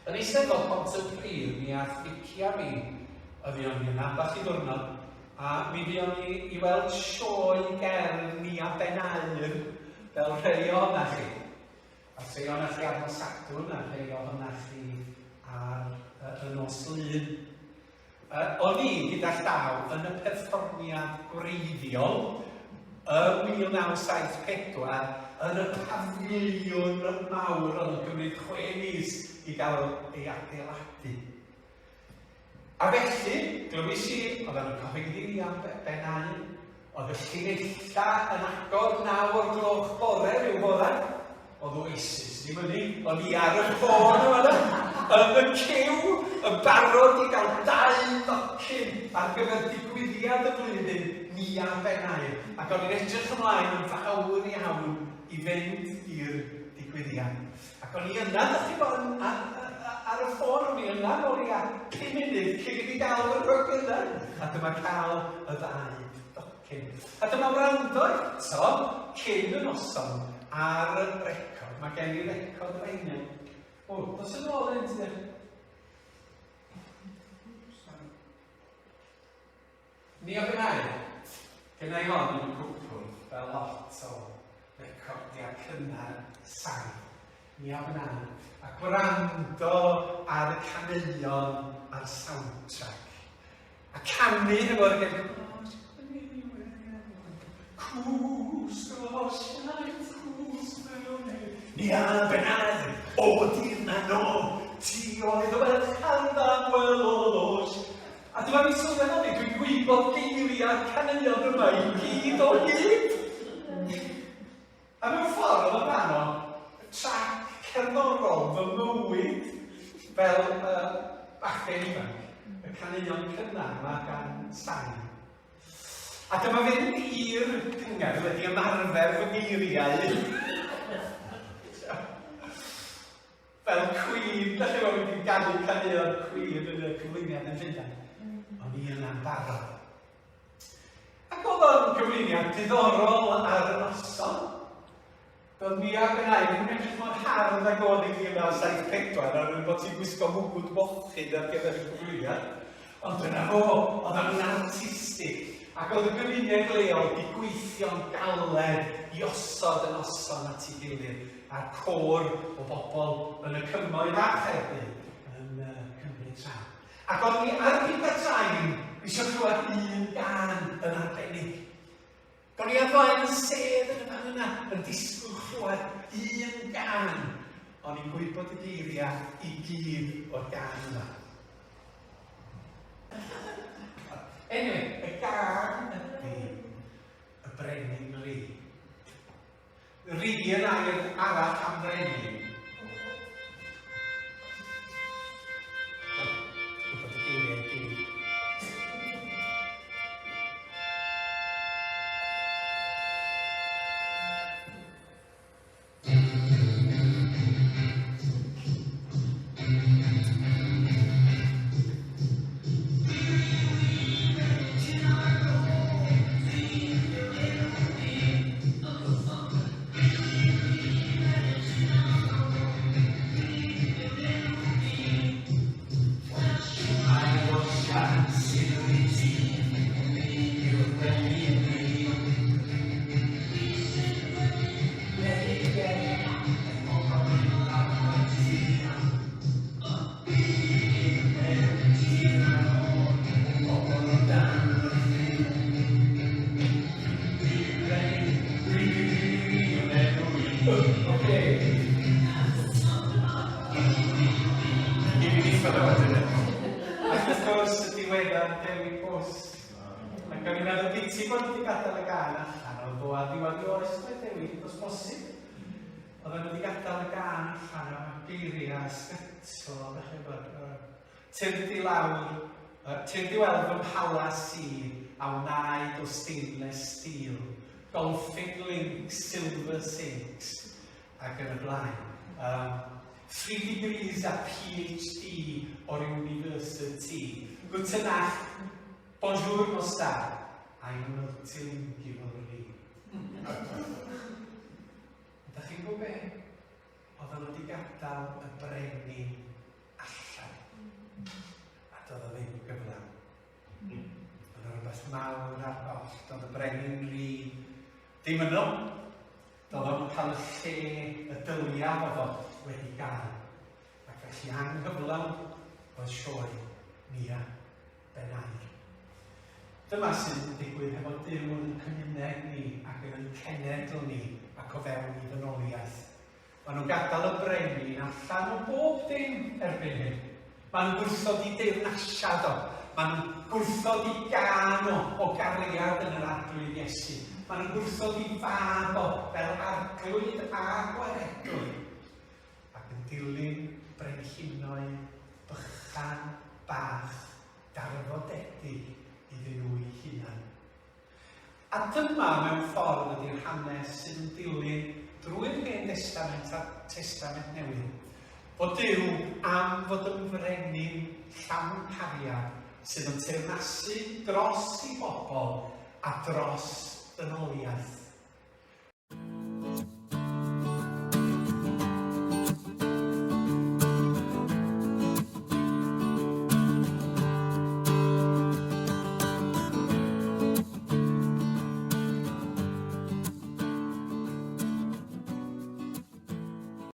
Yn Eisteddfod Pontypridd, mi aeth licia fi, oedd o'n ni yna bach i ddwrnod, a mi fuon ni i weld Sioe Gerdd Nia Ben Aur fel rhai ohonoch chi. A rhai ohonoch chi ar nos Sadwrn, a rhai ohonoch chi ar y nos Lun. O'n i gyda'r daw yn y perfformiad gwreiddiol y 1974 yn y pafiliwn mawr oedd yn cymryd 6 mis i gael ei adeiladu. A felly, glywys i, oedd yn y cyhoeddi Nia Ben Aur, oedd y llinella yn agor 9:00 bore rhyw bore, oedd Oasis di fyny, o'n i ar y ffôn yma, yn y cyw, yn barod i gael 2 docyn ar gyfer digwyddiad y flwyddyn Nia Ben Aur. Ac o'n i'n edrych ymlaen yn fawr iawn i fynd i'r digwyddiad. Ac o'n i yna, ddech chi bod ar y ffôn, o'n i yna, o'n i ar 5 munud cyn i fi gael fy rhywbeth. A dyma cael y 2 docyn. A dyma wrando eto cyn y noson ar y record. Mae gen i record reiniau. O, dos yn ôl yn ti? Nia Ben Aur, gyda i hon yn gwbl fel lot o recordiau cynnar sain. Nia Ben Aur, a gwrando ar y caneuon a'r soundtrack. A canu efo'r gen... Cwsgo siaith, cwsgo neu. Nia Ben Aur, o dirna no, ti oedd o welchan dan welodos. A dyma mi sylweddoli, dwi'n gwybod geiriau'r caneuon yma i gyd o hyd. A mewn ffordd oedd yn rhan o trac cerddorol fy mywyd fel bachgen ifanc, y caneuon cynnar yma gan sain. A dyma fynd i'r cyngor wedi ymarfer fy geiriau fel Queen, da chi bod wedi gadw caneuon Queen yn y cyflwyniad yn Llundain. O'n i yna'n barod. Ac oedd o'n gyflwyniad diddorol ar y noson. Doedd Nia Ben Aur yn edrych mor hardd ag oedd i 1974 ar bod ti'n gwisgo mwgwd mochyd ar gyfer y cyflwyniad. Ond dyna fo, oedd o'n artistig. Ac oedd y gymuned leol wedi gweithio'n galed i osod yn oson at ei gilydd a'r côr o bobl yn y cymoedd a Cherdd yn Cymru Traw. Ac oedd ni ar gyda train eisiau clywed un gan yn arbennig. O'n i ar flaen yn sedd yn y fan yna yn disgwyl clywed un gan. O'n i'n gwybod y geiriau i gyd o'r gan yna. Anyway, y gan ydy y Brenin Ri. Ri yn air arall am brenin. Gwybod y geiriau i gyd. Tyrd i weld fy mpalas i a wnaed o stainless steel, golfing links, silver sinks ac yn y blaen. 3 degrees a PhD o'r university. Guten Nacht, bonjour nostar, I'm multilingual. Ydych chi'n gwybod be? Oedd yn wedi gadael y brenin a A doedd o ddim gyflawn. Oedd o rhywbeth mawr ar goll. Doedd y Brenin Ri ddim yno. Doedd o'n cael y lle y dyliaf o fod wedi gael. Ac felly anghyflawn oedd Sioe Nia Ben Aur. Dyma sy'n digwydd efo Duw yn y cymuned ni ac yn y cenedl ni ac o fewn I ddynoliaeth. Maen nhw'n gadael y brenin allan o bob dim erbyn hyn. Maen nhw'n gwrthod I deyrnasiad o. Maen nhw'n gwrthod I gan o gariad yn yr arglwydd Iesu. Maen nhw'n gwrthod I fab o fel arglwydd a gwaredwyd. Ac yn dilyn brenhinoedd bychan bach darfodedig iddyn nhw eu hunain. A dyma mewn ffordd ydy'r hanes sydd yn dilyn drwy'r Hen Testament a Testament Newydd. Bod Duw am fod yn frenin llawn cariad sydd yn teyrnasu dros I bobl a dros ddynoliaeth.